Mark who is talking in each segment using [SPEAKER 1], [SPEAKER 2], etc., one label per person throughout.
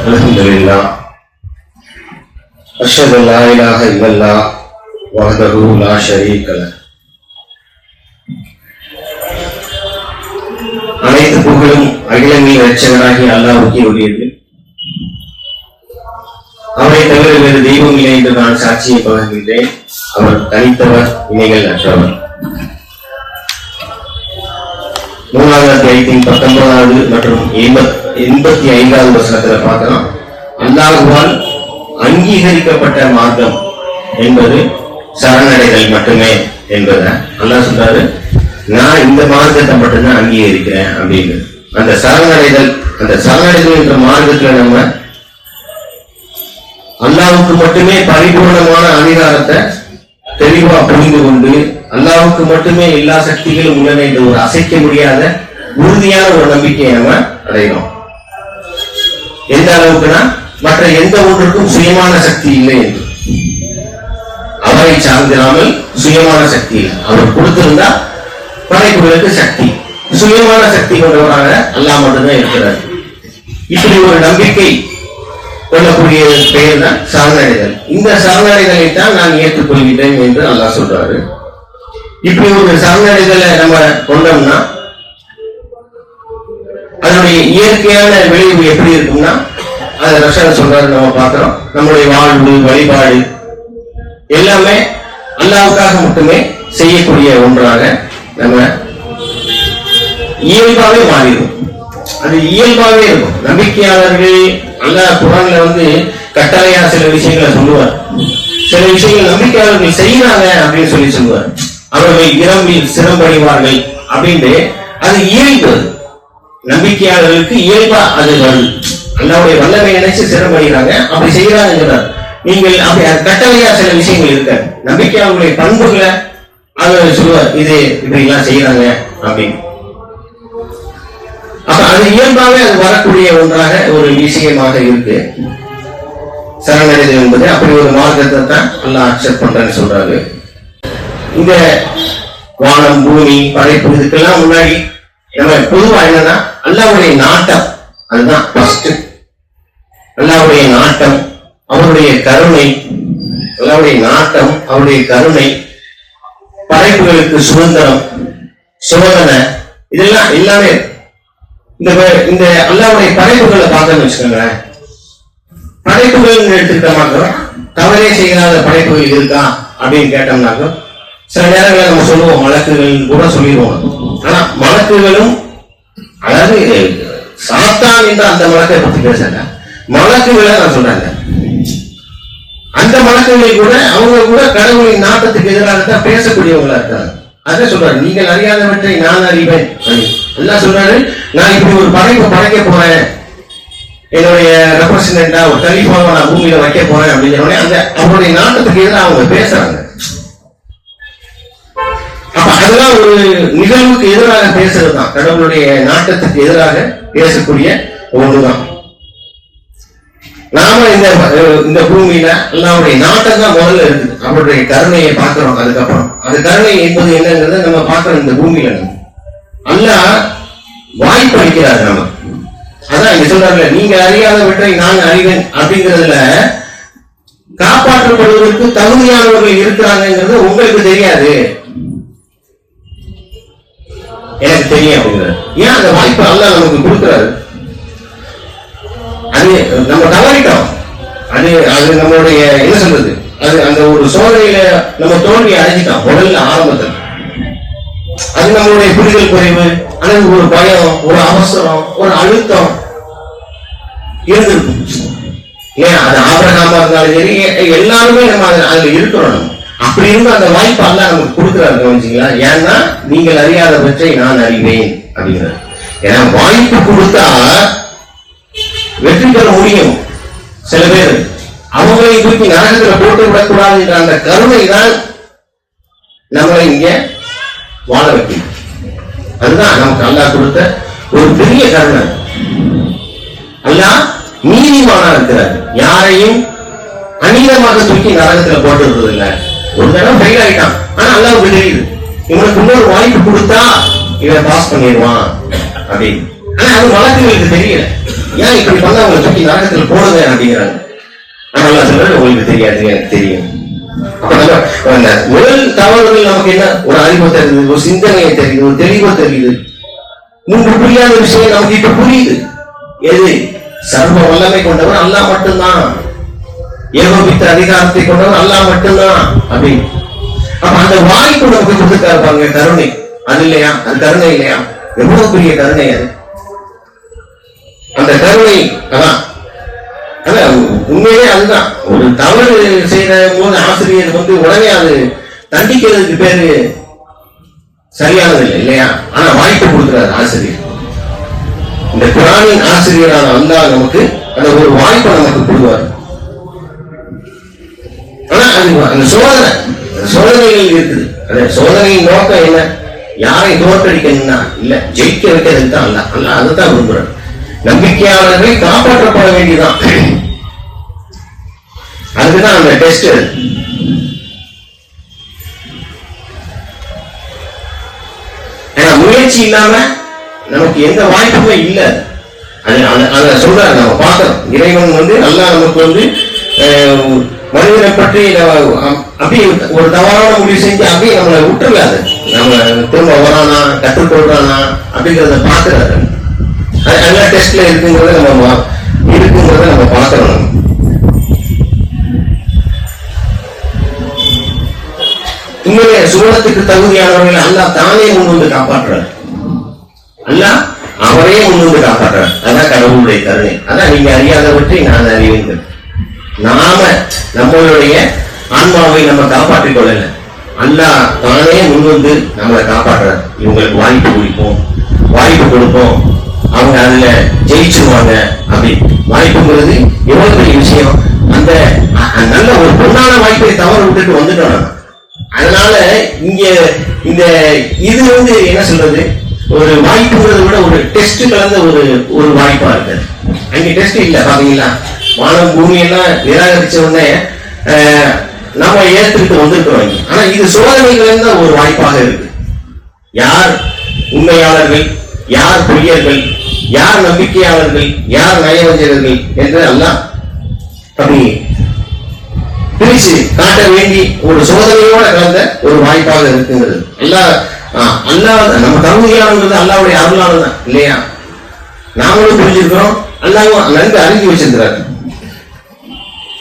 [SPEAKER 1] அல்ஹம்துலில்லாஹ் அஷ்ஹது அல்லா இலாஹ இல்லல்லாஹ் வஹ்தஹு லா ஷரீக லஹ். அனைத்து புகழும் அகிலங்களின் இரட்சகராகிய அல்லாஹ்வுக்கே உரியது. அவரை தவிர வேறு தெய்வம் இல்லை என்று நான் சாட்சியை பகிர்கின்றேன். அவர் தனித்தவர், இணைகள் அற்றவர். 3வது அத்தியாயத்தின் 19வது மற்றும் 85வது வசனத்துல பார்க்கலாம். அல்லாஹ்வால் அங்கீகரிக்கப்பட்ட மார்க்கம் என்பது சரணடைதல் மட்டுமே என்பதை அல்லாஹ் சொல்றாரு. நான் இந்த மார்க்கத்தை மட்டும்தான் அங்கீகரிக்கிறேன் அப்படின்னு. அந்த சரணடைதல் என்ற மார்க்கத்துல நம்ம அல்லாஹ்வுக்கு மட்டுமே பரிபூர்ணமான அதிகாரத்தை தெளிவா புரிந்து கொண்டு அல்லாஹ்வுக்கு மட்டுமே எல்லா சக்திகளும் உள்ளன என்ற ஒரு அசைக்க முடியாத உறுதியான ஒரு நம்பிக்கையை நம்ம அடைகிறோம். எந்த அளவுக்குன்னா மற்ற எந்த ஒன்றுக்கும் சுயமான சக்தி இல்லை என்று. அவரை சார்ந்திராமல் சுயமான சக்தி இல்லை. அவர் கொடுத்திருந்தா படைப்புகளுக்கு சக்தி, சுயமான சக்தி கொண்டவராக அல்லாஹ் மட்டும்தான் இருக்கிறார். இப்படி ஒரு நம்பிக்கை கொள்ளக்கூடிய பெயர் தான் சரணடைதல். இந்த சரணடைதலை தான் நான் ஏற்றுக்கொள்கிறேன் என்று அல்லாஹ் சொல்றாரு. இப்படி ஒரு சரணடைதலை நம்ம கொண்டோம்னா அதனுடைய இயற்கையான விளைவு எப்படி இருக்கும்னா, அதை ரஷன் சொல்றாரு, நம்ம பார்க்கிறோம். நம்முடைய வாழ்வு, வழிபாடு எல்லாமே அல்லாஹ்வுக்காக மட்டுமே செய்யக்கூடிய ஒன்றாக நம்ம இயல்பாவே மாறிடும். அது இயல்பாவே இருக்கும். நம்பிக்கையாளர்கள் அல்லாஹ் குர்ஆன்ல கட்டளையா சில விஷயங்களை சொல்லுவார். சில விஷயங்கள் நம்பிக்கையாளர்கள் செய்யறாங்க அப்படின்னு சொல்லுவார். அவர்கள் இரவில் சிரமப்படுவார்கள் அப்படின்ட்டு அது இயல்பு. நம்பிக்கையாளர்களுக்கு இயல்பா அது வருது. அல்லாஹ்வுடைய வல்லமை நினைச்சு சிரமப்படுகிறாங்க, அப்படி செய்யறாங்கிறார். நீங்கள் அப்படி கட்டளையா சில விஷயங்கள் இருக்காது. நம்பிக்கையாளர்களுடைய பண்புகளை அவர் சொல்லுவார், இது இப்படி எல்லாம் செய்யறாங்க அப்படின்னு. அப்ப அது இயல்பாவே அது வரக்கூடிய ஒன்றாக ஒரு விஷயமாக இருக்கு சரணடைதல் என்பது. அப்படி ஒரு மார்க்கத்தை தான் அல்லாஹ் அக்செப்ட் பண்றேன்னு சொல்றாரு. இந்த வானம், பூமி, படைப்பு இதுக்கெல்லாம் முன்னாடி நம்ம பொதுவா என்னன்னா அல்லாஹ்வுடைய நாட்டம், அதுதான் ஃபர்ஸ்ட். அல்லாஹ்வுடைய நாட்டம், அவருடைய கருணை, அல்லாஹ்வுடைய நாட்டம், அவருடைய கருணை, படைப்புகளுக்கு சுதந்திரம், சோதனை, இதெல்லாம் எல்லாமே இந்த அல்லாஹ்வுடைய படைப்புகளை பார்த்தோம்னு வச்சுக்கோங்களேன். படைப்புகள் எடுத்துக்கிட்ட மாத்திரம் தவறே செய்யாத படைப்புகள் இருக்கா அப்படின்னு கேட்டோம்னாக்க சில நேரங்களில் நம்ம சொல்லுவோம், மலக்குகள் கூட சொல்லிடுவோம். ஆனா மலக்குகளும், அதாவது சாத்தான் என்ற அந்த மலக்கை பத்தி பேசுறாங்க, மலக்குகளை நான் சொல்றாங்க. அந்த மலக்குகள் கூட அவங்க கூட கடவுளின் நாட்டத்துக்கு எதிராக தான் பேசக்கூடியவங்களா இருக்காங்க. அதான் சொல்றாரு, நீங்கள் அறியாதவற்றை நான் அறிவேன். எல்லாம் சொல்றாரு, நான் இப்படி ஒரு படைப்பை படைக்க போறேன், என்னுடைய ரெப்ரசன்டா ஒரு கலீஃபாவை நான் பூமியில வைக்க போறேன் அப்படின்னு அந்த அவருடைய நாட்டத்துக்கு எதிராக அவங்க பேசுறாங்க. அப்ப அதெல்லாம் ஒரு நிகழ்வுக்கு எதிராக பேசுறதுதான், கடவுளுடைய நாட்டத்துக்கு எதிராக பேசக்கூடிய ஒன்றுதான். நாம இந்த பூமியில அல்லாஹ்வுடைய நாட்டம் தான் முதல்ல இருக்கு. அவருடைய கருணையை பார்க்கிறோம். அதுக்கப்புறம் அது கருணை என்பது என்னங்கிறத நம்ம பார்க்கிறோம். இந்த பூமியில அல்லாஹ் வாய்ப்பு அளிக்கிறார் நமக்கு. அதான் இங்க சொல்றாங்க, நீங்க அறியாதவற்றை நான் அறிவேன் அப்படிங்கிறதுல காப்பாற்றப்படுவதற்கு தகுதியானவர்கள் இருக்கிறாங்கிறது உங்களுக்கு தெரியாது, எனக்கு தெரியும் அப்படிங்கிறார். ஏன் அந்த வாய்ப்பு அல்லாஹ் நமக்கு கொடுக்கிறாரு? அது நம்ம தவறிட்டோம். அது நம்மளுடைய என்ன சொல்றது, அது அந்த ஒரு சோதனையில நம்ம தோல்வி அடைஞ்சிட்டோம் முதல்ல ஆரம்பத்தில். அது நம்மளுடைய புரிதல் குறைவு, அல்லது ஒரு பயம், ஒரு அவசரம், ஒரு அழுத்தம் இருந்திருக்கும். ஏன் அது ஆபிரகாமா இருந்தாலும் சரி, எல்லாருமே நம்ம அதுல இருக்கிறோம். அப்படி இருந்து அந்த வாய்ப்பு அல்லாஹ் நமக்கு கொடுக்கிறாரு. கவனிச்சீங்களா? ஏன்னா நீங்கள் அறியாதவற்றை நான் அறிவேன் அப்படிங்கிறார். ஏன்னா வாய்ப்பு கொடுத்தா வெற்றி பெற முடியும். சில பேர் அவங்களை தூக்கி நரகத்துல போட்டு விடக்கூடாது என்ற அந்த கருணை தான் நம்மளை இங்க வாழ வைக்கும். அதுதான் நமக்கு அல்லாஹ் கொடுத்த ஒரு பெரிய கருணை. அல்லாஹ் நீதிமானா இருக்கிறார். யாரையும் அநீதமாக தூக்கி நரகத்துல போட்டு விடுறது இல்லை. ஒரு தடவை ஃபெயில் ஆயிட்டான், ஆனா அல்லாஹ்வுக்கு தெரியுது இவனுக்கு இன்னொரு வாய்ப்பு கொடுத்தா இவன் பாஸ் பண்ணிடுவான் அப்படின்னு. ஆனா அது மலக்குகளுக்கு தெரியல. ஏன் இப்படி பண்ண அவங்களை தூக்கி நரகத்தில் போடுங்க அப்படிங்கிறாங்க. ஆனா சொல்றது உங்களுக்கு தெரியாது, எனக்கு தெரியும். முதல் தவறுகள் நமக்கு என்ன, ஒரு அறிவு தெரியுது, ஒரு சிந்தனையை தெரியுது, ஒரு தெளிவோ தெரியுது. முன்பு புரியாத விஷயம் நமக்கு இப்ப புரியுது. எது? சர்வ வல்லமை கொண்டவர் அல்லாஹ் மட்டும்தான், ஏகோபித்த அதிகாரத்தை கொண்டவர் அல்லாஹ் மட்டும்தான் அப்படின்னு. அப்ப அந்த வாய்ப்பு நமக்கு கொடுத்துருக்காரு பாருங்க, கருணை. அது இல்லையா? அது கருணை இல்லையா? எவ்வளவு பெரிய கருணை அது. அந்த கருணை அதான் உண்மையே அதுதான். ஒரு தவறு செய்த போது ஆசிரியர் உடனே அது தண்டிக்கிறதுக்கு பேரு சரியானது இல்லை இல்லையா? ஆனா வாய்ப்பு கொடுக்கிறார் ஆசிரியர். இந்த குர்ஆனின் ஆசிரியரான அல்லாஹ் நமக்கு அந்த ஒரு வாய்ப்பை நமக்கு கொடுவார். ஆனா அது அந்த சோதனைகள் இருக்குது. அந்த சோதனையின் நோக்கம் என்ன? யாரை தோற்கடிக்கணும்னா இல்ல, ஜெயிக்க வைக்கிறதுக்கு தான் அல்லாஹ். அல்லாஹ் அதுதான் விரும்புறார். நம்பிக்கையாளர்களை காப்பாற்றப்பட வேண்டியதான். அதுக்குதான் அந்த டெஸ்ட். முயற்சி இல்லாம நமக்கு எந்த வாய்ப்புமே இல்லை. அத சொல்றாரு, நம்ம பார்க்கிறோம். இறைவன் அல்லாஹ் நமக்கு மனிதனை பற்றி அப்படியே ஒரு தவறான முடிவு செஞ்சு அப்படியே நம்மளை விட்டுருக்காது. நம்ம திரும்ப வரானா, கற்றுக்கொள்றானா அப்படிங்கிறத பார்க்கிறாரு. எல்லா டெஸ்ட்ல இருக்குங்கிறத நம்ம பார்க்கிறோம். உண்மையிலே சுவனத்துக்கு தகுதியானவர்களை அல்லாஹ் தானே முன்வந்து காப்பாற்றுறார். அல்லாஹ் அவரே முன்வந்து காப்பாற்றுறார். அதான் கடவுளுடைய கருணை. அதான் நீங்க அறியாதவற்றை நான் அறிவேன். நாம நம்மளுடைய ஆன்மாவை நம்ம காப்பாற்றிக் கொள்ளல, அல்லாஹ் தானே முன்வந்து நம்மளை காப்பாற்றுறார். இவங்களுக்கு வாய்ப்பு கொடுப்போம், அவங்க அதுல ஜெயிச்சுருவாங்க. அப்படி வாய்ப்புங்கிறது எவ்வளவு பெரிய விஷயம். அந்த நல்ல ஒரு பொன்னான வாய்ப்பை தவறு விட்டுட்டு வந்துட்டோம். அதனால இங்க இந்த இது என்ன சொல்றது, ஒரு வாய்ப்புங்கிறத விட ஒரு டெஸ்ட் கலந்த ஒரு வாய்ப்பா இருக்கு. அங்க டெஸ்ட் இல்ல, பாத்தீங்களா? வானம் பூமி எல்லாம் நிராகரிச்ச உடனே நம்ம ஏற்றுக்கிட்டு வந்திருக்கிறோம். ஆனா இது சோதனைகள் ஒரு வாய்ப்பாக இருக்கு. யார் உண்மையாளர்கள், யார் பொய்யர்கள், யார் நம்பிக்கையாளர்கள், யார் நயவஞ்சகர்கள் என்று எல்லாம் அப்படி பிரிச்சு காட்ட வேண்டி ஒரு சோதனையோட கலந்த ஒரு வாய்ப்பாக இருக்குங்கிறது. அல்லாஹ் நம்ம தகுதியானது அல்லாஹ்வுடைய அருளானதான் இல்லையா? நாமளும் புரிஞ்சிருக்கிறோம், அல்லாஹ் நன்கு அறிஞ்சு வச்சிருக்கிறார்.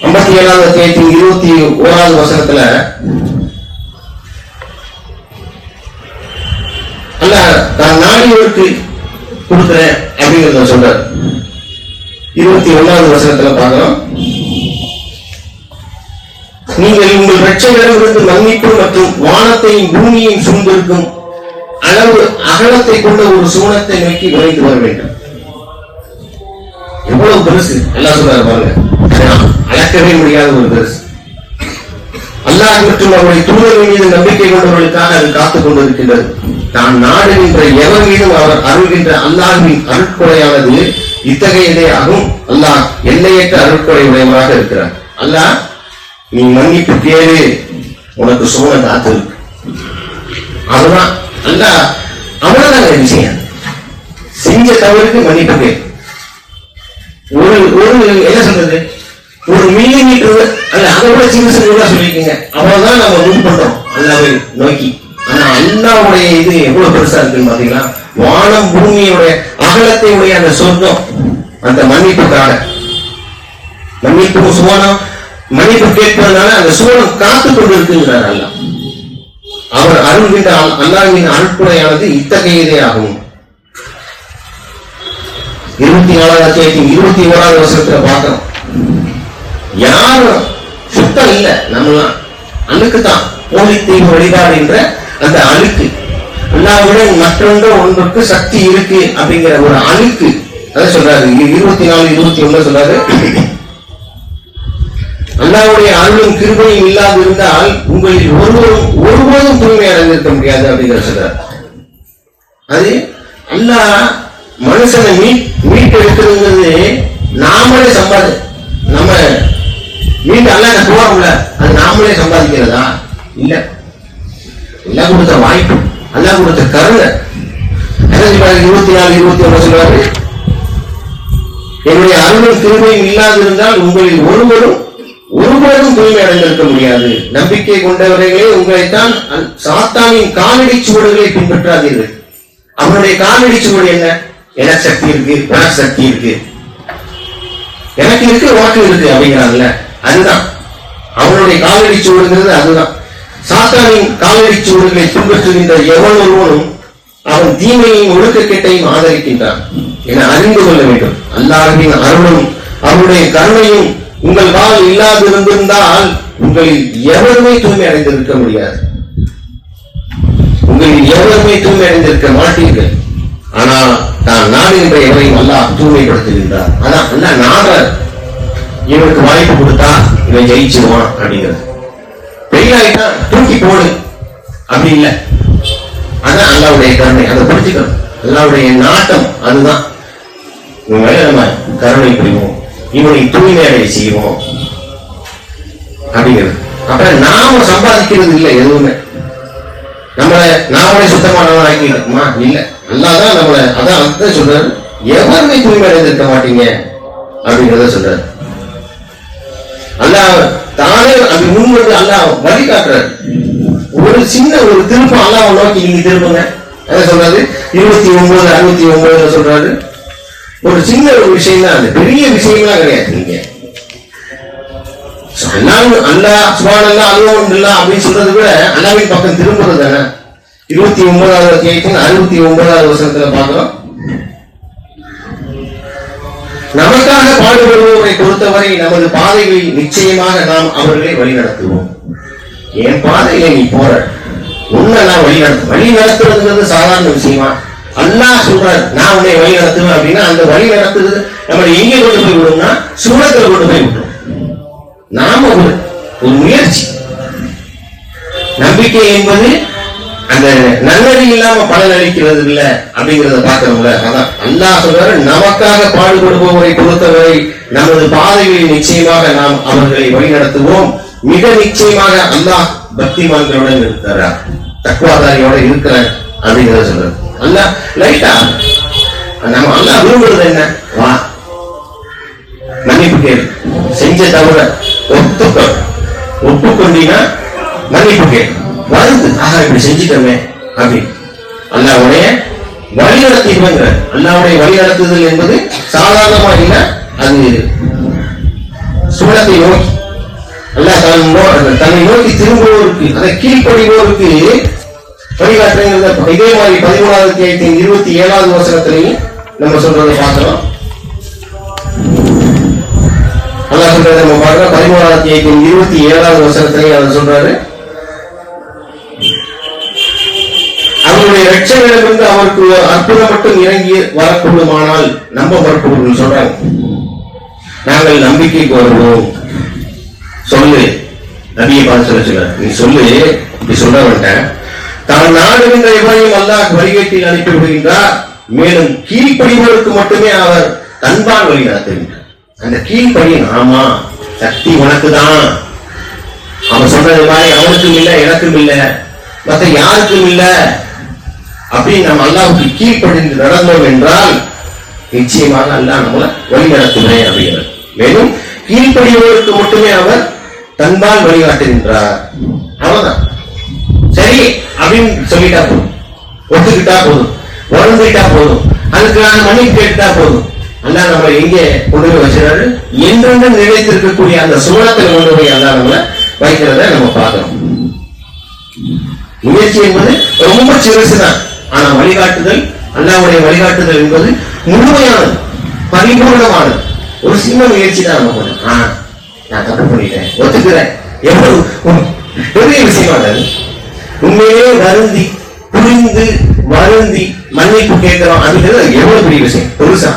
[SPEAKER 1] 57வது அத்தியாயத்தின் 21வது வசனத்துல அல்லாஹ் தான் நாடியோருக்கு கொடுக்கிறேன் அப்படிங்கிறத சொல்றார். 21வது வசனத்துல பார்க்கிறோம், நீங்கள் உங்கள் இரட்சகரிடமிருந்து மன்னிப்பு மற்றும் வானத்தையும் பூமியையும் சூழ்ந்திருக்கும் அளவு அகலத்தை கொண்ட ஒரு சூனத்தை நோக்கி விரைந்து வர வேண்டும். எவ்வளவு பெருசு அல்லாஹ் சொல்றாரு பாருங்க. அளக்கவே முடியாத ஒரு பெருசு. அல்லாஹ் மற்றும் அவருடைய தூதர்கள் மீது நம்பிக்கை கொண்டவர்களுக்காக அது காத்துக் கொண்டிருக்கின்றது. தான் நாடுகின்ற எவர் மீதும் அவர் அருள்கின்ற அல்லாஹ்வின் அருட்கொடையானது இத்தகையதே ஆகும். அல்லாஹ் எல்லையற்ற அருட்கொடை உடையவராக இருக்கிறார். அல்லாஹ் நீ மன்னிப்பு கேளு, உனக்கு சோழ காத்து இருக்கு. அதுதான் அல்லாஹ் அவ்வளவுதாங்க விஷயம். செஞ்ச தவறுக்கு மன்னிப்பு கேளு. ஒரு என்ன சொல்றது, ஒரு மில்லிமீட்டர் அல்ல அதை விட சின்ன சொல்லிருக்கீங்க, அவ்வளவுதான் நம்ம மூவ் பண்றோம் அல்லாஹ்வை நோக்கி. ஆனா அல்லாஹ்வுடைய இது எவ்வளவு பெருசா இருக்குன்னு பாத்தீங்களா? வானம் பூமியோடைய அகலத்தை உடைய அந்த சொர்க்கம், அந்த மன்னிப்புக்காக மன்னிப்பு சுவனம் மன்னிப்பு கேட்பதனால அந்த சுவனம் காத்து கொண்டு இருக்குங்கிறார் அல்லாஹ். அவர் அருள்கின்ற அல்லாஹ்வின் அருட்கொடையானது இத்தகையதே ஆகும். 24வது அத்தியாயத்தின் 21வது வசனத்துல பார்க்கிறோம், யாரும் சுத்தம் இல்ல, நம்மளாம் அழுக்குதான். போலித்தீவு வழிபாடுகின்ற அந்த அழுக்கு, அல்லாஹ்விட மற்றொன்று ஒன்றுக்கு சக்தி இருக்கு அப்படிங்கிற ஒரு அழுக்கு. அதான் சொல்றாரு 24, 21 சொல்றாரு, அல்லாஹ்வுடைய அருளும் கிருபையும் இல்லாது இருந்தால் உங்களில் ஒருபோதும் தூய்மை அடைந்திருக்க முடியாது அப்படிங்கிற சொல்றாரு. அது அல்லாஹ் மனுஷனை மீட்டு எடுக்கிறது நாமளே நம்ம மீண்டு அல்லாஹ் போறோம்ல, அது நாமளே சம்பாதிக்கிறதா? இல்ல, அல்லாஹ் கொடுத்த வாய்ப்பு, அல்லாஹ் கொடுத்த கருணை. 24, 21 சொல்றாரு, என்னுடைய அருளும் கிருபையும் இல்லாதிருந்தால் உங்களில் ஒருவரும் தூய்மை அடைந்திருக்க முடியாது. நம்பிக்கை கொண்டவர்களே, உங்களைத்தான் சாத்தானின் காலடி சுவடுகளை பின்பற்றாதீர்கள். அவனுடைய காலடி சுவடு என்ன? எனக்கு சக்தி இருக்கு, உனக்கு சக்தி இருக்கு, எனக்கு இருக்கு, உனக்கு இருக்கு அப்படிங்கிறாங்கல்ல, அதுதான் அவனுடைய காலடி சுவடுங்கிறது. அதுதான் சாத்தானின் காலடி சுவடுகளை பின்பற்றுகின்ற எவன் ஒருவனும் அவன் தீமையும் ஒழுக்கக்கேட்டையும் ஆதரிக்கின்றான் என அறிந்து கொள்ள வேண்டும். அல்லாஹ்வின் அருளும் அவருடைய கருணையும் உங்கள் வாழ் இல்லாதிருந்திருந்தால் உங்களில் எவருமே தூய்மை அடைந்திருக்க முடியாது. உங்களில் எவருமே தூய்மை அடைந்திருக்க மாட்டீர்கள். ஆனா நான் நாடுகின்ற எவரையும் அல்லாஹ் தூய்மைப்படுத்துகின்றார். அதான் அல்லாஹ் நாடுறார். இவனுக்கு வாய்ப்பு கொடுத்தா இவன் ஜெயிச்சிருவான் அப்படிங்கிறது. பெரியாயிட்டா தூக்கி போடு அப்படி இல்லை. அதான் அல்லாஹ்வுடைய கருணை. அதை புரிஞ்சுக்கணும். அல்லாஹ்வுடைய நாட்டம் அதுதான். இவன் மேல நம்ம கருணை புரிவோம், இவனை தூய்மை அடைய செய்வோம் அப்படிங்கிறது. அப்புறம் நாம சம்பாதிக்கிறது இல்லை எதுவுமே. நாமளே சுத்தமானவன் ஆக்கிடுமா? இல்ல, அல்லாஹ்தான் நம்மள அதான் சொல்றாரு, எவருமே தூய்மை அடைந்திருக்க மாட்டீங்க அப்படிங்கிறத சொல்றாரு. அல்லாஹ் தானே அப்படி முன் வந்து அல்லாஹ் வழிகாட்டுறாரு. ஒரு சின்ன ஒரு திருப்பம் அல்லாஹ் நோக்கி நீங்க திரும்புங்க. அதை சொல்றாரு 29:69 சொல்றாரு. ஒரு சின்ன ஒரு விஷயம் தான், அது பெரிய விஷயம்லாம் கிடையாது. நீங்க அல்லாஹ் சுப்ஹானல்லாஹ் அல்லாஹ் அப்படின்னு சொல்றது கூட அல்லாஹ்வின் பக்கம் திரும்புறது தானே. 29வது அத்தியாயத்தின் 69வது வசனத்துல பார்க்கிறோம். நமக்காக பாடுபடுவோரை பொறுத்தவரை நமது பாதைகளில் நிச்சயமாக நாம் அவர்களை வழிநடத்துவோம். என் பாதையில நீ போற உன்னை நான் வழி நடத்துறதுங்கிறது சாதாரண விஷயமா? அல்லாஹ் சொல்றாரு நான் உன்னை வழி நடத்துவேன் அப்படின்னா அந்த வழி நடத்துறது நம்ம எங்கே கொண்டு போய் விடும்னா சுவனத்துல கொண்டு போய் விடுறோம். நாம ஒரு முயற்சி. நம்பிக்கை என்பது அந்த நல்லது இல்லாம பலன் அளிக்கிறது இல்ல அப்படிங்கிறத பார்க்கணும்ல. அதான் அல்லாஹ் சொல்றாரு நமக்காக பாடுபடுபவரை பொறுத்தவரை நமது பாதைகளில் நிச்சயமாக நாம் அவர்களை வழிநடத்துவோம். மிக நிச்சயமாக அல்லாஹ் பக்திமான்களுடன் இருக்கிறார், தக்வாதாரியோட இருக்கிறார் அப்படிங்கிறத சொல்றாரு. அல்லாஹ் லைட்டா நம்ம அல்லாஹ் விரும்புறது என்ன? வா மன்னிப்பு கேள், செஞ்ச தவிர ஒப்புக்கொண்டீங்கன்னா மன்னிப்பு கேள், வருது ஆக இப்படி செஞ்சுட்டோமே அப்படி அல்லாஹ்வுடைய வழி நடத்திடுவாங்க. அல்லாஹ்வுடைய வழி நடத்துதல் என்பது சாதாரணமா இல்லை, அது சுவனத்தை நோக்கி அல்லாஹ் தன்னை நோக்கி திரும்புவோருக்கு, அதை கீழ்ப்படிவோருக்கு வழிகாட்டுறது. இதே மாதிரி 13வது அத்தியாயத்தின் 27வது வசனத்திலையும் நம்ம சொல்றதை பார்க்கிறோம். அல்லாஹ் சொல்றதை நம்ம பார்க்கிறோம். 13வது அத்தியாயத்தின் 27வது வசனத்திலையும் அவர் சொல்றாரு, அவருடைய ரட்சகரிடமிருந்து அவருக்கு அற்புதம் மட்டும் இறங்கி வரக்கூடுமானால் நம்ப மறுப்பவர்கள் சொல்றாங்க. நாங்கள் நம்பிக்கைக்கு வருவோம். சொல்லு, நபியை பார்த்து சொல்ல நீ சொல்லு, இப்படி சொல்ல வேண்டாம். தான் நாடுகின்ற எவரையும் அல்லாஹ் வழிகேட்டில் அனுப்பி விடுகின்றார். மேலும் கீழ்ப்படிவோருக்கு மட்டுமே அவர் தன்பால் வழி நடத்துகின்றார். அந்த கீழ்ப்படி ஆமா சக்தி உனக்குதான், அவன் சொல்றது மாதிரி அவனுக்கும் இல்லை எனக்கும் இல்லை மற்ற யாருக்கும் இல்லை அப்படின்னு நம்ம அல்லாஹ்வுக்கு கீழ்ப்படிந்து நடந்தோம் என்றால் நிச்சயமாக அல்லாஹ் நம்மளை வழி நடத்துகிறேன் அப்படிங்கிறார். மேலும் கீழ்ப்படிவோருக்கு மட்டுமே அவர் தன்பால் வழிகாட்டுகின்றார். அவ்வளவுதான். சரி அப்படின்னு சொல்லிட்டா போதும், ஒத்துக்கிட்டா போதும், வாழ்ந்துட்டா போதும், அதுக்கான மன்னிப்பு கேட்டா போதும். அல்லாஹ் நம்ம எங்கே கொண்டு போய் வச்சிருக்காரு? என்றென்றும் நிலைத்திருக்கக்கூடிய அந்த சுவனத்தில் கொண்டு போய் அல்லாஹ் நம்மளை வைக்கிறத நம்ம பார்க்கிறோம். முயற்சி என்பது ரொம்ப சிறுசுதான். ஆனா வழிகாட்டுதல், அல்லாஹ்வுடைய வழிகாட்டுதல் என்பது முழுமையானது, பரிபூர்ணமானது. ஒரு சின்ன முயற்சி தான் நம்ம பண்ணணும். நான் தப்பு பண்ணிட்டேன், ஒத்துக்கிறேன், எவ்வளவு பெரிய விஷயமா உண்மையே வருந்தி புரிந்து வருந்தி மன்னிப்பு கேட்கிறோம் அப்படிங்கிறது எவ்வளவு பெரிய விஷயம். பெருசா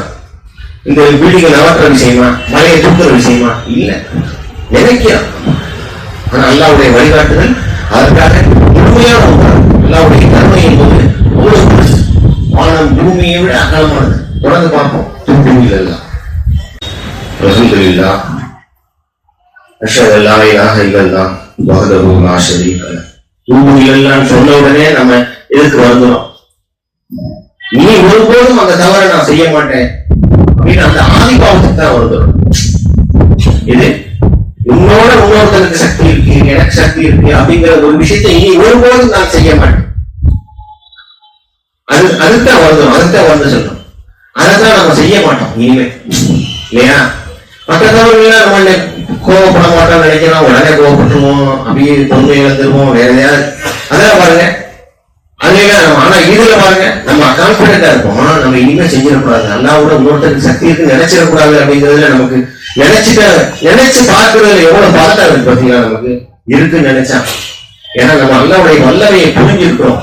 [SPEAKER 1] இந்த வீடுகள் நவற்ற விஷயமா, மலையை தூக்குற விஷயமா இல்ல, நினைக்கிறோம். ஆனா அல்லாஹ்வுடைய வழிகாட்டுதல் அதற்காக முழுமையான ஒன்றாகும். அல்லாஹ்வுடைய கருணை என்பது அவ்வளவு பெருசு, வானம் பூமியை விட அகலமானது. தொடர்ந்து பார்ப்போம். துன்புமில்லா அல்ஹம்துலில்லாஹ் அஷ்ஹது அல்லா இலாஹ இல்லல்லாஹ் வஹ்தஹு லா ஷரீக லஹ். துன்புமில்லான்னு சொன்ன உடனே நம்ம எதுக்கு வருகிறோம்? நீ ஒருபோதும் அந்த தவறை நான் செய்ய மாட்டேன் அப்படின்னு அந்த பாதிப்பாவத்துக்கு தான் வருது. இது உன்னோட இன்னொருத்தருக்கு சக்தி இருக்கு, எனக்கு சக்தி இருக்கு அப்படிங்கிற ஒரு விஷயத்தை இனி ஒருபோதும் நான் செய்ய மாட்டேன். அதுதான் வருதம், அதுதான் வந்து சொல்றோம். அதைத்தான் நம்ம செய்ய மாட்டோம் இனிமே, இல்லையா? மற்ற தவறுகள்லாம் நம்ம கோவப்பட மாட்டோம் நினைக்கிறோம், உடனே கோவப்பட்டுருவோம், அப்படியே பொறுமை இழந்துருவோம், வேற எதையாவது. அதெல்லாம் பாருங்க, அதுலாம் ஆனா இதுல பாருங்க நம்ம கான்பிடண்டா இருப்போம். நம்ம இனிமே செஞ்சிடக்கூடாது, அல்லாவோட இன்னொருத்தருக்கு சக்தி இருக்கு நினைச்சிடக்கூடாது அப்படிங்கிறதுல நமக்கு நினைச்சு பார்க்கறதுல எவ்வளவு பதட்டம் இருக்கு பாத்தீங்களா? நமக்கு இருக்குன்னு நினைச்சா. ஏன்னா நம்ம அல்லாவுடைய வல்லமையை புரிஞ்சிருக்கிறோம்.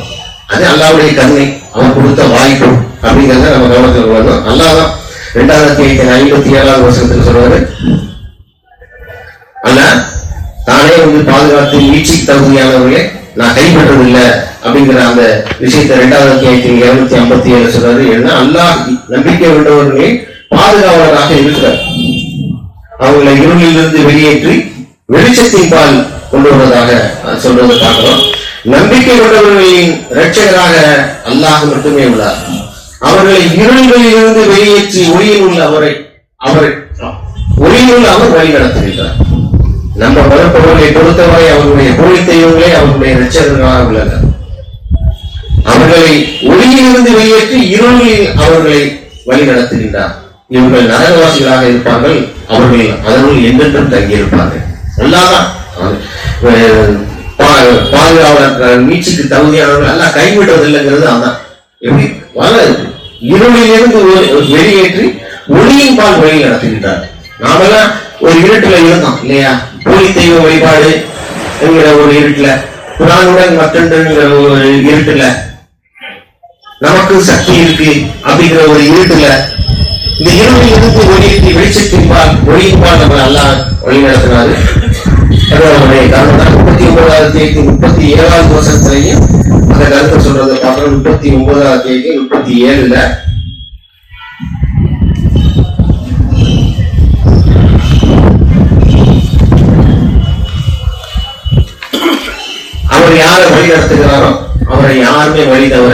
[SPEAKER 1] அது அல்லாவுடைய கருணை, அவன் கொடுத்த வாய்ப்பு அப்படிங்கிறத நம்ம கவனத்தில் வரணும். அல்லாதான் 2557 சொல்றாரு, அல்ல தானே வந்து பாதுகாத்து மீட்சிக்கு தகுதியானவர்களே நான் கைப்பற்றதில்லை அப்படிங்கிற அந்த விஷயத்தை 2257 சொல்றாரு. ஏன்னா அல்லாஹ் நம்பிக்கை கொண்டவர்களே பாதுகாவலராக இருக்கிறார். அவங்களை இருளிலிருந்து வெளியேற்றி வெளிச்சத்தின் பால் கொண்டு வருவதாக சொல்றதை பார்க்கிறோம். நம்பிக்கை கொண்டவர்களின் இரட்சகராக அல்லாஹ் மட்டுமே உள்ளார். அவர்களை இருள்களிலிருந்து வெளியேற்றி ஒளியில் உள்ள அவர் வழி நடத்துகின்றார். நம்ம வளர்ப்பவர்களை பொறுத்தவரை அவர்களுடைய கோழி தெய்வங்களே அவர்களுடைய இரட்சகர்களாக உள்ளனர். அவர்களை ஒளியிலிருந்து வெளியேற்றி இருளில் அவர்களை வழி நடத்துகின்றார். இவர்கள் நரகவாசிகளாக இருப்பார்கள், அவர்கள் அதனுள் என்றென்றும் தங்கியிருப்பார்கள். அல்லாதான் பாதுகாவலர் மீட்சிக்கு தகுதியானவர்கள் அல்ல கைவிடுவதில்லைங்கிறது. அதான் எப்படி இருளிலிருந்து வெளியேற்றி ஒளியின் பால் வழி நடத்துகின்றார். நாமெல்லாம் ஒரு இருட்டுல இருந்தோம் இல்லையா? கோழி தெய்வ வழிபாடு என்கிற ஒரு இருட்டுல, குரானுடன் மற்றங்கிற ஒரு இருட்டுல, நமக்கு சக்தி இருக்கு அப்படிங்கிற ஒரு இருட்டுல, இந்த இருளில் இருந்து வெளியேற்றி வெளிச்சத்தின் பால் ஒளியின் பால் நம்ம நல்லா வழி நடத்தினாரு. 39வது வருஷத்திலையும் அந்த கருத்தை சொல்றதை பார்க்கணும். 39வது 37 அவர் யாரை வழி நடத்துகிறாரோ அவரை யாருமே வழி தவிர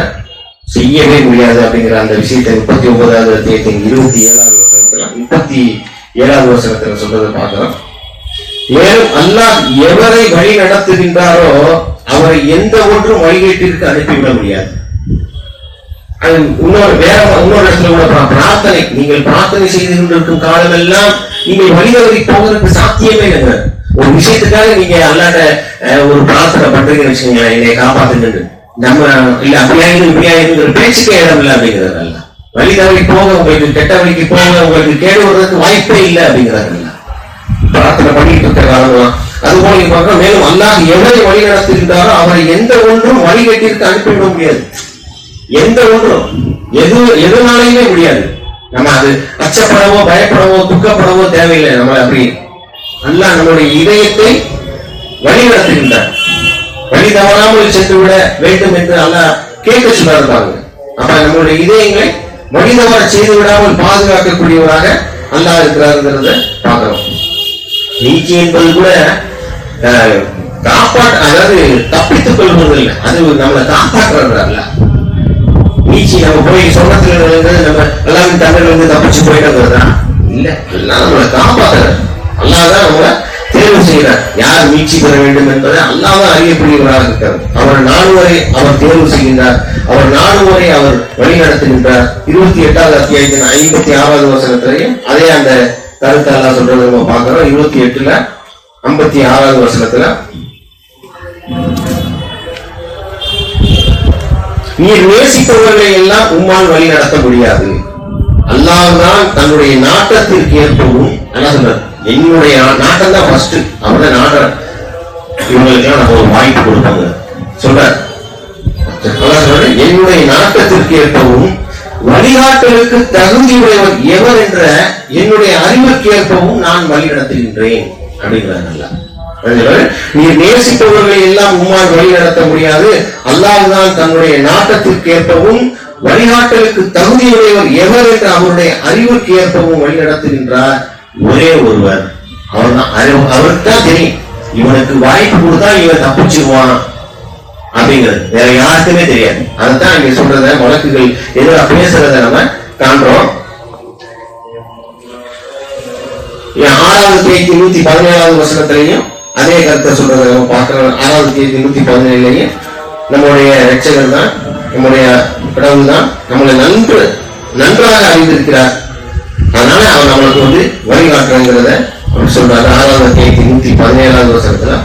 [SPEAKER 1] செய்யவே முடியாது அப்படிங்கிற அந்த விஷயத்தை 39வது அத்தியாயத்தின் 37வது வசனத்துல சொல்றதை பார்க்கிறோம். மேலும் அல்லாஹ் எவரை வழி நடத்துகின்றாரோ அவரை எந்த ஒன்றும் வழிகேட்டிற்கு அனுப்பிவிட முடியாது. அது இன்னொரு இடத்துல கூட பிரார்த்தனை, நீங்கள் பிரார்த்தனை செய்து கொண்டிருக்கும் காலமெல்லாம் நீங்கள் வழிதவறி போவதற்கு சாத்தியமே இல்லை. ஒரு விஷயத்துக்காக நீங்க அல்லாத ஒரு பிரார்த்தனை பண்றீங்கன்னு வச்சுக்கோங்களேன், என்னை காப்பாத்துங்க, நம்ம இல்ல அப்படியாயிரு இப்படியாயிருங்கிற பேச்சுக்கே இடம் இல்லை அப்படிங்கிறதல்ல. வழி தவறி போக உங்களுக்கு கெட்ட வழிக்கு போக உங்களுக்கு கேடு வருவதற்கு வாய்ப்பே இல்லை அப்படிங்கிறாங்கல்ல. பிரார்த்தனை பண்ணிட்டு இருக்கிற காரணம் அதுபோல பார்க்க. மேலும் அல்லாஹ் எவரை வழி நடத்துகின்றாரோ அவரை எந்த ஒன்றும் வழிகேட்டிற்கு அனுப்பிவிட முடியாது. எந்த ஒன்றும் எதுனாலையுமே முடியாது. நம்ம அது அச்சப்படவோ பயப்படவோ துக்கப்படவோ தேவையில்லை. நம்ம அப்படி அல்லாஹ் நம்முடைய இதயத்தை வழி நடத்துகின்றார். வழி தவறாமல் சென்று விட வேண்டும் என்று அல்லாஹ் கேட்க சொல்லிருப்பாங்க. அப்ப நம்முடைய இதயங்களை வழி தவற செய்து விடாமல் பாதுகாக்கக்கூடியவராக அல்லாஹ் இருக்கிறாருங்கிறத பார்க்கிறோம். நீச்சி என்பது கூட அதாவது தப்பித்துக் கொள்வது இல்லை, அது நம்மளை காப்பாற்றுறாருல. நீச்சி நம்ம போய் சொன்னத்துல நம்ம எல்லாரும் தமிழ் வந்து தப்பிச்சு போயிட்டோங்கிறதா இல்ல, எல்லாம் நம்மளை காப்பாற்றுறாரு. அல்லாதான் நம்மளை தேர்வு செய்கிறார். யார் மீட்சி பெற வேண்டும் என்பதை அல்லாதான் அறியக்கூடியவராக இருக்கிறார். அவர் நாடுவரை அவர் தேர்வு செய்கின்றார், அவர் நாடுவரை அவர் வழி நடத்துகின்றார். 28வது அத்தியாயத்தின் 56வது வசனத்திலையும் அதே அந்த கருத்து அல்லாஹ் சொல்றது நம்ம பார்க்கிறோம். 28ல 56வது வசனத்துல நீர் நேசிப்பவர்களை எல்லாம் உம்மால் வழி நடத்த முடியாது. அல்லாஹ் தான் தன்னுடைய நாட்டத்திற்கு ஏற்பவும் என்ன சொல்றார், என்னுடைய நாட்டம் தான் ஃபர்ஸ்ட், அவர் தான் நாடுற, இவங்களுக்கு எல்லாம் நம்ம ஒரு வாய்ப்பு கொடுப்பாங்க சொல்றார். என்னுடைய நாட்டத்திற்கு ஏற்பவும் வழிகாட்டலுக்கு தகுதியுடையவர் எவர் என்ற என்னுடைய அறிவுக்கு ஏற்பவும் நான் வழி நடத்துகின்றேன் அப்படிங்கிறாங்க. நீர் நேசிப்பவர்களை எல்லாம் உம்மால் வழி நடத்த முடியாது. அல்லாஹ் தான் தன்னுடைய நாட்டத்திற்கு ஏற்பவும் வழிகாட்டலுக்கு தகுதியுடையவர் எவர் என்ற அவருடைய அறிவுக்கு ஏற்பவும் வழி நடத்துகின்றார் ஒரே ஒருவர். அவருக்கு தான் தெரியும் இவனுக்கு வாய்ப்பு கொடுத்தா இவன் தப்பிச்சுவான் அப்படிங்கிறது வேற யாருக்குமே தெரியாது. அதைத்தான் இங்க சொல்றத வழக்குகள் எதிராக பேசுறத நம்ம காண்றோம். 6வது அத்தியாயத்தின் 117வது வசனத்திலையும் அதே கருத்தை சொல்றதை நம்ம பார்க்கிறோம். 6வது அத்தியாயத்தின் 117லையும் நம்முடைய ரட்சகர் தான், நம்முடைய கடவுள் தான் நம்மளை நன்றாக அறிந்திருக்கிறார். அதனால அவர் நம்மளுக்கு வழிகாட்டுறங்கிறத அவர் சொல்றாரு. 6வது அத்தியாயத்தின் 117வது வசனத்துல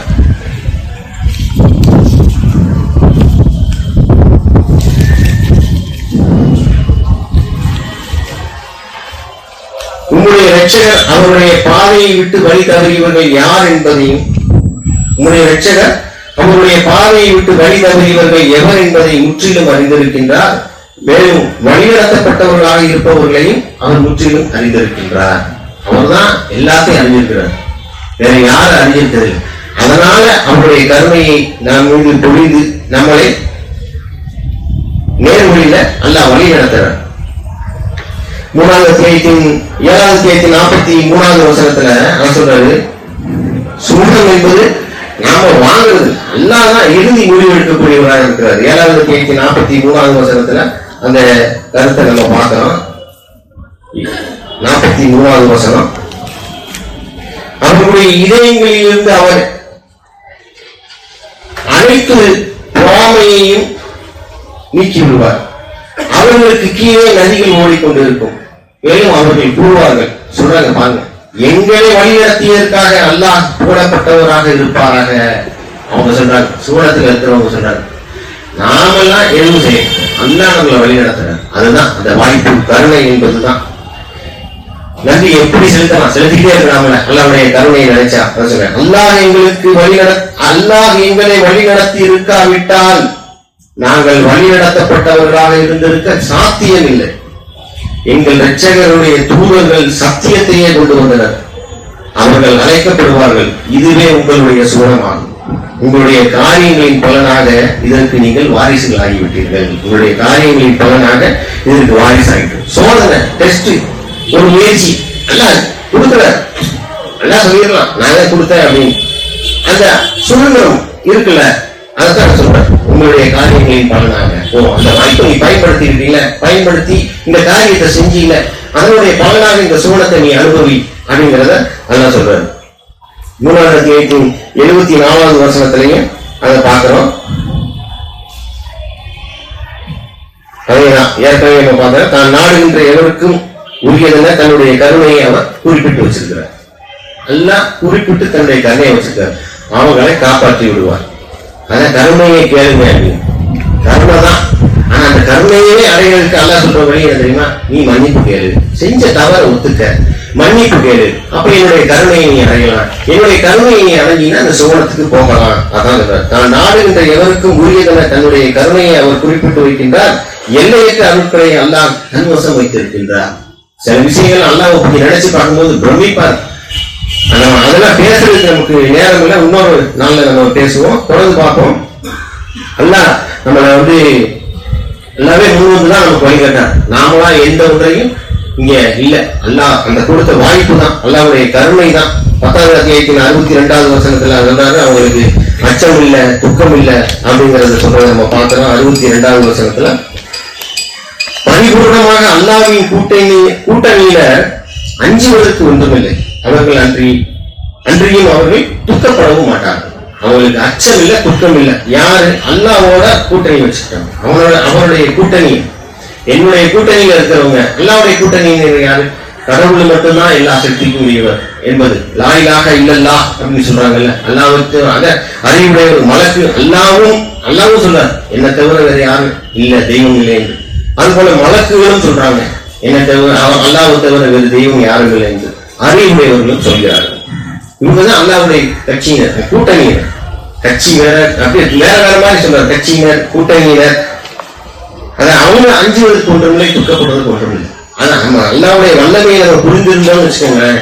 [SPEAKER 1] உம்முடைய ரட்சகர் அவருடைய பாதையை விட்டு வழி தவறியவர்கள் யார் என்பதையும், உம்முடைய ரட்சகர் அவருடைய பாதையை விட்டு வழி தவறியவர்கள் எவர் என்பதை முற்றிலும் அறிந்திருக்கின்றார். மேலும் வழிநடத்தப்பட்டவர்களாக இருப்பவர்களையும் அவர் முற்றிலும் அறிந்திருக்கின்றார். அவர்தான் எல்லாத்தையும் அறிஞ்சிருக்கிறார், வேற யாரும் அறிஞ்சிருக்கிறது. அதனால அவருடைய கருணையை நாம் மீது பொழிந்து நம்மளை நேர்வழியில அல்லாஹ் வழி நடத்துறார். 3வது அத்தியாயத்தின் 7வது அத்தியாயத்தின் 43வது வசனத்துல நான் சொல்றாரு, சுகம் என்பது நாம வாங்குறது, அல்லாஹ் தான் இறுதி முடிவு எடுக்கக்கூடியவராக இருக்கிறார். 7வது அத்தியாயத்தின் 43வது வசனத்துல அந்த கருத்தை நம்ம பார்க்கிறோம். 43வது வசனம், அவர்களுடைய இதயங்களிலிருந்து அவர் அனைத்து பொறாமையையும் நீக்கி விடுவார். அவர்களுக்கு கீழே நதிகள் ஓடிக்கொண்டிருக்கும். மேலும் அவர்கள் கூறுவார்கள், சொல்றாங்க பாருங்க, எங்களை வழிநடத்தியதற்காக அல்லாஹ் போடப்பட்டவராக இருப்பாராக. அவங்க சொல்றாங்க, சூழத்துல இருக்கிறவங்க சொல்றாங்க, நாமெல்லாம் எதுவும் செய்யும், அல்லாஹ் நம்மளை வழி நடத்துறாங்க. அதுதான் அந்த வாய்ப்பு, கருணை என்பதுதான். நன்றி எப்படி செலுத்தலாம், செலுத்திக்கிட்டே இருக்கிறாங்கள அல்லாஹ்வுடைய கருணையை நினைச்சா. அல்லாஹ் எங்களை வழி நடத்தி இருக்காவிட்டால் நாங்கள் வழிநடத்தப்பட்டவர்களாக இருந்திருக்க சாத்தியம் இல்லை. எங்கள் இரட்சகருடைய தூதர்கள் சத்தியத்தையே கொண்டு வந்தனர். அவர்கள் அழைக்கப்படுவார்கள். இதுவே உங்களுடைய சூழமாகும். உங்களுடைய காரியங்களின் பலனாக இதற்கு நீங்கள் வாரிசுகள் ஆகிவிட்டீர்கள். உங்களுடைய காரியங்களின் பலனாக இதற்கு வாரிசாகிட்டு. சோதனை, டெஸ்ட், ஒரு முயற்சி எல்லாம் கொடுக்கல, எல்லாம் சொல்லிடலாம் நான் தான் கொடுத்தேன் அப்படின்னு. அந்த சுதந்திரம் இருக்குல்ல, அதான் சொல்றேன், உங்களுடைய காரியங்களின் பலனாக. அந்த வாய்ப்பை நீ பயன்படுத்தி இருக்கீங்கள, பயன்படுத்தி இந்த காரியத்தை செஞ்சீங்க, அதனுடைய பலனாக இந்த சூழத்தை நீ அனுபவி அப்படிங்கிறத அதான் சொல்றாரு. 3வது அத்தியாயத்தின் 74வது வசனத்திலையும் அதை பார்க்கிறோம். அதேதான் ஏற்கனவே நம்ம பார்க்கிறோம். தான் நாடுகின்ற எவருக்கும் உரியதென தன்னுடைய கருணையை அவர் குறிப்பிட்டு வச்சிருக்கிறார். எல்லாம் குறிப்பிட்டு தன்னுடைய கருணையை வச்சிருக்கார். அவங்களை காப்பாற்றி விடுவார். அதான் கருணையை கேளுங்க அப்படின்னு. கருணை தான். ஆனா அந்த கருணையே அடைகிறதுக்கு அல்லாஹ் சொல்ற வழி என்ன தெரியுமா? நீ மன்னிப்பு கேளு, செஞ்ச தவற ஒத்துக்க, மன்னிப்பு கேளு, அப்ப என்னுடைய கருணையை நீ அடையலாம். என்னுடைய கருணையை நீ அடைஞ்சினா அந்த சோழத்துக்கு போகலாம். அதான் சொல்றார். தான் நாடுகின்ற எவருக்கும் உரியதென தன்னுடைய கருணையை அவர் குறிப்பிட்டு வைக்கின்றார். எல்லையற்ற அருட்களை அல்லாஹ் தன்வசம் வைத்திருக்கின்றார். சில விஷயங்கள் அல்லாஹ் பத்தி நினைச்சு பார்க்கும்போது பிரமிப்பார். அதெல்லாம் பேசுறதுக்கு நமக்கு நேரம் இல்லை. இன்னொரு நாள்ல நம்ம பேசுவோம், தொடர்ந்து பார்ப்போம். அல்லாஹ் நம்மளை எல்லாமே முன்வந்துதான் நமக்கு வழிகாட்டார். நாமளா எந்த ஒன்றையும் இங்க இல்ல. அல்லாஹ் அந்த கொடுத்த வாய்ப்பு தான், அல்லாஹ்வுடைய கருணை தான். 10வது அத்தியாயத்தின் 62வது வசனத்துல சொல்றாரு, அவங்களுக்கு அச்சம் இல்ல, துக்கம் இல்ல அப்படிங்கறத சொல்றதை நம்ம பார்க்கிறோம். 62வது வசனத்துல பரிபூர்ணமாக அல்லாஹ்வின் கூட்டணியில அஞ்சுவதற்கு ஒன்றுமில்லை. அவர்கள் அன்றியும் அவர்கள் துக்கப்படவும் மாட்டார்கள். அவங்களுக்கு அச்சம் இல்ல, துக்கம் இல்ல. யாரு? அல்லாஹ்வோட கூட்டணி வச்சுட்டாங்க. அவருடைய கூட்டணி, என்னுடைய கூட்டணியில இருக்கிறவங்க. அல்லாஹ்வுடைய கூட்டணி யாரு? கடவுள் மட்டும்தான் எல்லா சக்திக்கும் உரியவர் என்பது லா இலாஹ இல்லல்லாஹ் அப்படின்னு சொல்றாங்கல்ல. அல்லாஹ்வுக்கு அத அறிவுடைய ஒரு மலக்கு அல்லாஹ்வும் சொல்றார், என்ன தவிர வேற யாரும் இல்ல, தெய்வம் இல்லை என்று. அது போல மலக்குகளும் சொல்றாங்க, என்ன தவிர அல்லாஹ்வை தவிர வேறு தெய்வம் யாரும் இல்லை என்று அறிவுடையவர்களும் சொல்கிறார்கள். இவங்கதான் அல்லாஹ்வுடைய கட்சியினர், கூட்டணியினர். கட்சி வேற, அப்படி வேற வேற மாதிரி சொல்றாரு. கட்சியினர், கூட்டணியினர். அதான் அவங்க அஞ்சுவதற்கு ஒன்றுமில்லை, துக்கப்படுவதற்கு ஒன்றுமில்லை. ஆனா நம்ம அல்லாஹ்வுடைய வல்லமையை நம்ம புரிந்திருந்தோம்னு வச்சுக்கோங்களேன்,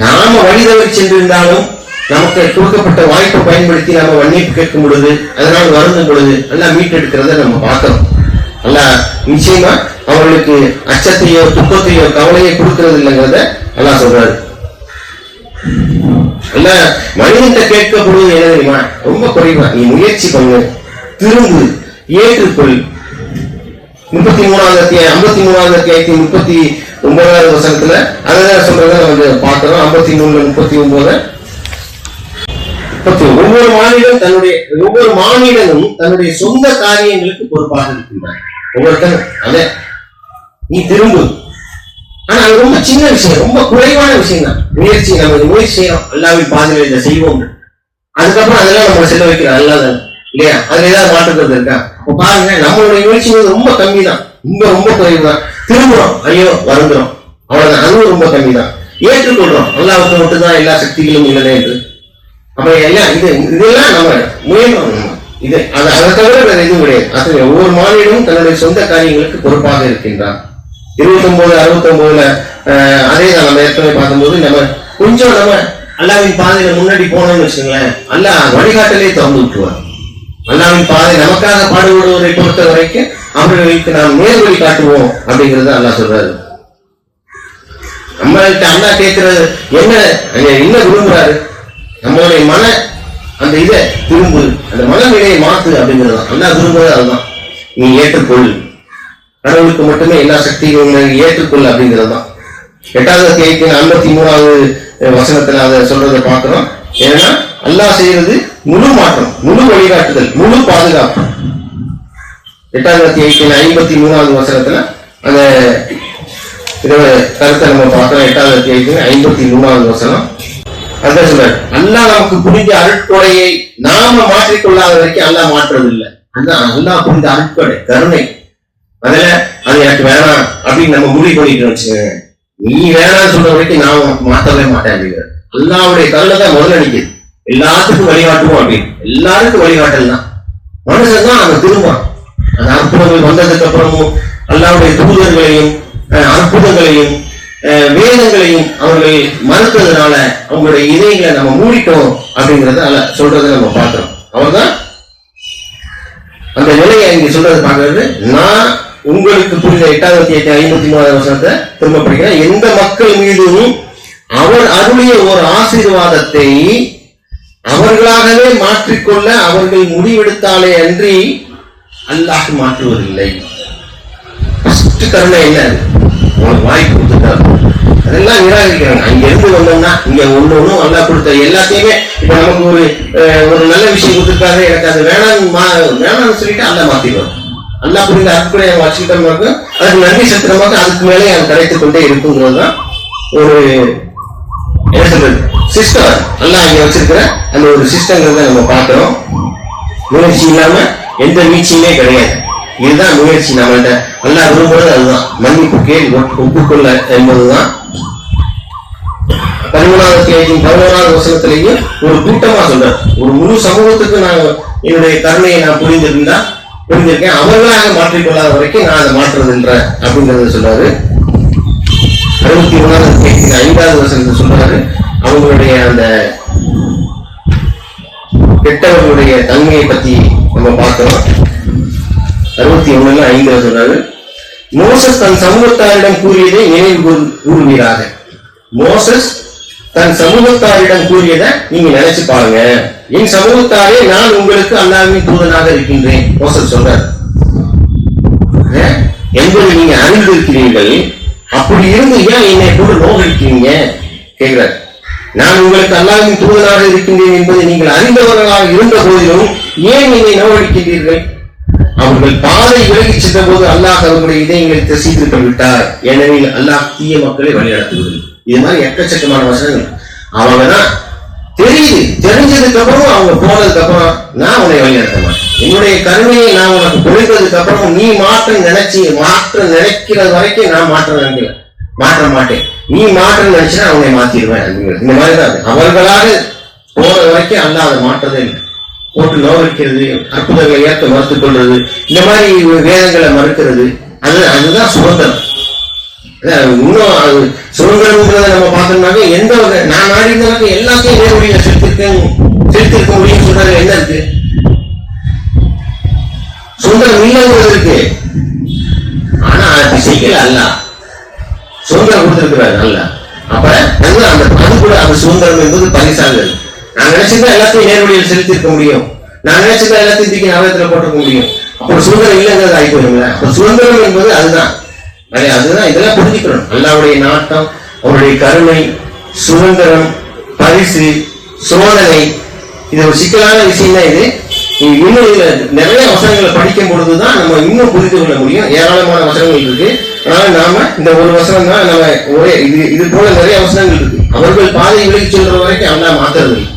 [SPEAKER 1] நாம வழிதவறி சென்றிருந்தாலும் நமக்கு கொடுக்கப்பட்ட வாய்ப்பை பயன்படுத்தி நாம மன்னிப்பு கேட்கும் பொழுது, அதனால் வருந்தும் பொழுது எல்லாம் மீட்டெடுக்கிறத நம்ம பார்க்கிறோம். அல்லாஹ் நிச்சயமா அவர்களுக்கு அச்சத்தையோ துக்கத்தையோ கவலையோ கொடுக்கிறது இல்லைங்கிறத அல்லாஹ் சொல்றாரு. அல்ல மனிதன்கிட்ட கேட்கப்படுவது என்ன தெரியுமா? ரொம்ப குறைவா. நீ முயற்சி பண்ணு, திரும்பு, ஏற்றுக்கொள். 53வது அத்தியாயம் 53வது அத்தியாயத்தின் 9வது வசனத்துல அதான் சொல்றத நம்ம பார்க்கிறோம். 53-39 ஒவ்வொரு மாநிலனும் தன்னுடைய சொந்த காரியங்களுக்கு பொறுப்பாக இருக்கின்றார். ஒவ்வொருத்தரும் அதே நீ திரும்பு. ஆனா அது ரொம்ப சின்ன விஷயம், ரொம்ப குறைவான விஷயம் தான். நம்ம முயற்சி செய்யறோம், அல்லாவின் பாதையில இதை செய்வோம். அதுக்கப்புறம் அதெல்லாம் நம்ம செல்ல வைக்கிறோம் அல்லாதான் இல்லையா? அதுல ஏதாவது மாற்றுறது இருக்கா? அப்ப பாருங்க, நம்மளுடைய முயற்சி ரொம்ப கம்மி தான், ரொம்ப குறைவு தான். திரும்புறோம், ஐயோ வருந்துறோம், அவ்வளவுதான். அதுவும் ரொம்ப கம்மி தான். ஏற்றுக்கொள்றோம் அல்லாஹ்வுக்கு மட்டும்தான் எல்லா சக்திகளும் உள்ளது என்று. அப்ப எல்லாம் இதெல்லாம் நம்ம முயன்றோம். இது அதை தவிர வேற எதுவும் கிடையாது. அது ஒவ்வொரு மாநிலமும் தன்னுடைய சொந்த காரியங்களுக்கு பொறுப்பாக இருக்கின்றான். 29-69 அதே தான் நம்ம ஏற்கனவே பார்க்கும்போது நம்ம கொஞ்சம் நம்ம அல்லாவின் பாதையில முன்னாடி போனோம்னு வச்சுக்கோங்களேன், அல்லாஹ் வழிகாட்டலே திறந்து விட்டுருவார். அல்லாவின் பாதை நமக்காக பாடுபடுவதை பொறுத்த வரைக்கும் அவர்களுக்கு நாம் நேர் வழி காட்டுவோம் அப்படிங்கறத அல்லாஹ் சொல்றாரு. நம்மள்கிட்ட அல்லாஹ் கேட்கிறது என்ன விரும்புறாரு? நம்மளுடைய மன அந்த இதை திரும்பு, அந்த மனநிலையை மாத்து அப்படிங்கிறது அல்லாஹ் விரும்புறது. அதுதான் நீ ஏற்றுக்கொள், கடவுளுக்கு மட்டுமே எல்லா சக்திகளும் ஏற்றுக்கொள் அப்படிங்கிறது தான். 8வது அத்தியாயத்தின் 53வது வசனத்துல அதை சொல்றதை பார்க்கிறோம். ஏன்னா அல்லாஹ் செய்யறது முழு மாற்றம், முழு வழிகாட்டுதல், முழு பாதுகாப்பு. 8வது அத்தியாயத்தின் 53வது வசனத்துல அந்த கருத்தை நம்ம பார்க்கிறோம். 8வது அத்தியாயத்தின் 53வது வசனம் அதான் சொல்றாரு, அல்லாஹ் நமக்கு புரிஞ்ச அருட்கொடையை நாம மாற்றிக்கொள்ளாத வரைக்கும் அல்லாஹ் மாற்றுறதில்லை. அதான் அல்லாஹ் புரிந்த அருட்கொடை, கருணை. அதுல அது எனக்கு வேணாம் அப்படின்னு நம்ம முடிவு பண்ணிட்டு வச்சுக்கோங்க. நீ வேணாம்னு சொல்ற வரைக்கும் நான் உனக்கு மாற்றவே மாட்டேன் அப்படிங்கிறது. அல்லாஹ்வுடைய கருணை தான் முதல்ல நிக்குது. எல்லாத்துக்கும் வழிகாட்டுவோம் அப்படின்னு, எல்லாருக்கும் வழிகாட்டல் தான். மனுஷன் தான் அவன் திரும்பான். அந்த அற்புதங்கள் வந்ததுக்கு அப்புறமும் அல்லாஹ்வுடைய தூதர்களையும் அற்புதங்களையும் வேதங்களையும் அவர்கள் மறுத்ததுனால அவங்களுடைய இதயங்களை நம்ம மூடிட்டோம் அப்படிங்கறத சொல்றதை நம்ம பார்க்கிறோம். அவர்தான் அந்த நிலையை இங்க சொல்றது பார்க்கறது. நான் உங்களுக்கு புரிந்த 8வது அத்தியாயம் 53வது வசனத்தை திரும்ப படிக்கிறேன். எந்த மக்கள் மீதும் அவர் அருளிய ஒரு ஆசீர்வாதத்தை அவர்களாகவே மாற்றிக்கொள்ள அவர்கள் முடிவெடுத்தாலே அன்றி அல்லாஹ் மாற்றுவதில்லை. கருணை என்ன? உனக்கு வாய்ப்பு கொடுத்துட்டாரு, அதெல்லாம் நிராகரிக்கிறாங்க. அங்க இருந்து வந்தோம்னா இங்க ஒண்ணும் அல்லாஹ் கொடுத்த எல்லாத்தையுமே இப்ப நமக்கு ஒரு நல்ல விஷயம் கொடுத்துருக்காரு, எனக்கு அது வேணாம்னு சொல்லிட்டு அல்லாஹ் மாத்திடுவாங்க. அல்லாஹ் புரிந்த அற்புடைய வச்சுக்கிட்டோம், அதுக்கு நன்றி செலுத்துறமாக அதுக்கு மேலே அது கிடைத்துக் கொண்டே இருக்குங்கிறதுதான் ஒரு என்ன சொல்றது சிஸ்டம். அல்லாஹ் இங்க வச்சிருக்கிற அந்த ஒரு சிஸ்டங்கிறத நம்ம பார்க்கிறோம். முயற்சி இல்லாம எந்த வீழ்ச்சியுமே கிடையாது. இதுதான் முயற்சி. நம்மள்ட அல்லாஹ் விரும்புறது அதுதான். மன்னிப்பு கேள், ஒப்புக்கொள்ள என்பதுதான். 13வது அத்தியாயத்தின் 11வது வசனத்திலேயும் ஒரு கூட்டமா சொல்ற, ஒரு முழு சமூகத்துக்கு நான் என்னுடைய கருணையை நான் புரிஞ்சிருக்கேன், அவர்களாக மாற்றிக்கொள்ளாத வரைக்கும் நான் அதை மாற்றுறதுன்ற அப்படிங்கறத சொல்றாரு. 61வது அத்தியாயத்தின் 5வது வசனத்தை சொல்றாரு, அவங்களுடைய அந்த கெட்டவர்களுடைய தன்மையை பத்தி நம்ம பார்க்கிறோம். 61:5 சொல்றாரு, மோசஸ் தன் சமூகத்தாரிடம் கூறியதை நினைவு கூறுவீராக. மோசஸ் தன் சமூகத்தாரிடம் கூறியதை நீங்க நினைச்சு பாருங்க. என் சமூகத்தாரே, நான் உங்களுக்கு அல்லாஹ்வின் தூதனாக இருக்கின்றேன் மோசஸ் சொல்றார் என்பதை நீங்க அறிந்திருக்கிறீர்கள். அப்படி இருந்து ஏன் என்னை கூட நோக்கடிக்கிறீங்க கேட்கிறார். நான் உங்களுக்கு அல்லாஹ்வின் தூதனாக இருக்கின்றேன் என்பதை நீங்கள் அறிந்தவர்களாக இருந்த போதிலும் ஏன் என்னை நோக்கடிக்கின்றீர்கள்? அவர்கள் பாதை விலகி சென்ற போது அல்லாஹ் அவர்களுடைய இதயங்களை திசை திருப்ப விட்டார். எனவே அல்லாஹ் தீய மக்களை வழிநடத்துவது. இது மாதிரி எக்கச்சக்கமான வசனங்கள். அவங்கதான் தெரிஞ்சதுக்கு அப்புறம் அவங்க போனதுக்கு அப்புறம் நான் உன்னை வழிநடத்த மாட்டேன். என்னுடைய கருணையை நான் உனக்கு பொழிந்ததுக்கு அப்புறம் நீ மாற்ற நினைக்கிற வரைக்கும் நான் மாற்ற மாட்டேன். நீ மாற்ற நினைச்சுன்னா அவனை மாத்திடுவேன் அப்படிங்கிறது. இந்த மாதிரிதான் அவர்களாக போற வரைக்கும் அல்லாஹ் அதை மாற்றதே இல்லை. போட்டு நோவிக்கிறது, அற்புதங்களை ஏற்க மறுத்துக் கொள்றது, இந்த மாதிரி வேதங்களை மறுக்கிறது, அதுதான் சுதந்திரம். இன்னும் சுதந்திரம்ங்கிறத நம்ம பார்த்தோம்னாக்க எந்த வகை நான் நாடினாக்க எல்லாத்தையும் நேர்வழியில செலுத்திருக்க முடியும் சொல்றது என்ன இருக்கு? சுதந்திரம் இல்லைங்கிறது இருக்கு. ஆனா அது செய்யல அல்ல, சுதந்திரம் கொடுத்திருக்கிறாரு அல்ல. அப்ப அது கூட அந்த சுதந்திரம் என்பது பரிசாக இருக்கு. நான் நினைச்சிருந்தா எல்லாத்தையும் நேர்வழியில் செலுத்திருக்க முடியும், நான் நினைச்சிருந்தா எல்லாத்தையும் தூக்கி நரகத்துல போட்டிருக்க முடியும். அப்போ சுதந்திரம் இல்லைங்கிறது ஆகி போயிருங்களேன். அப்ப சுதந்திரம் என்பது அதுதான். அதுதான் இதெல்லாம் புரிஞ்சுக்கணும். அல்லாஹ்வுடைய நாட்டம், அவருடைய கருணை, சுதந்திரம், பரிசு, சோதனை, இது ஒரு சிக்கலான விஷயம் தான். இது இன்னும் இதுல நிறைய வசனங்களை படிக்கும் பொழுதுதான் நம்ம இன்னும் புரிந்து கொள்ள முடியும். ஏராளமான வசனங்கள் இருக்கு. அதனால நாம இந்த ஒரு வசனம் தான் நம்ம ஒரே இது போல நிறைய வசனங்கள் இருக்கு. அவர்கள் பாதை விலகி சொல்ற வரைக்கும் அல்லாஹ் மாத்துறது இல்லை.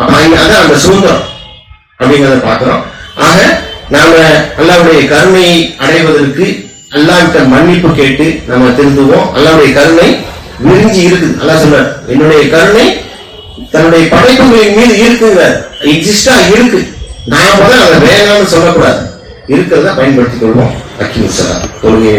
[SPEAKER 1] அப்ப அதான் அந்த சுதந்திரம் அப்படிங்கிறத பார்க்கிறோம். ஆக நாம அல்லாஹ்வுடைய கருணையை அடைவதற்கு அல்லாஹ்விட்ட மன்னிப்பு கேட்டு நம்ம திருந்துவோம். அல்லாஹ்வுடைய கருணை விரிஞ்சி இருக்குது. அல்லாஹ் சொல்றார், என்னுடைய கருணை தன்னுடைய படைப்புகளின் மீது இருக்குங்க, எக்ஸிஸ்டா இருக்கு. நாம தான் அதை வேணாம்னு சொல்லக்கூடாது, இருக்கிறத பயன்படுத்திக் கொள்வோம். அக்கிமுஸ்ஸலாம். தொழுகையை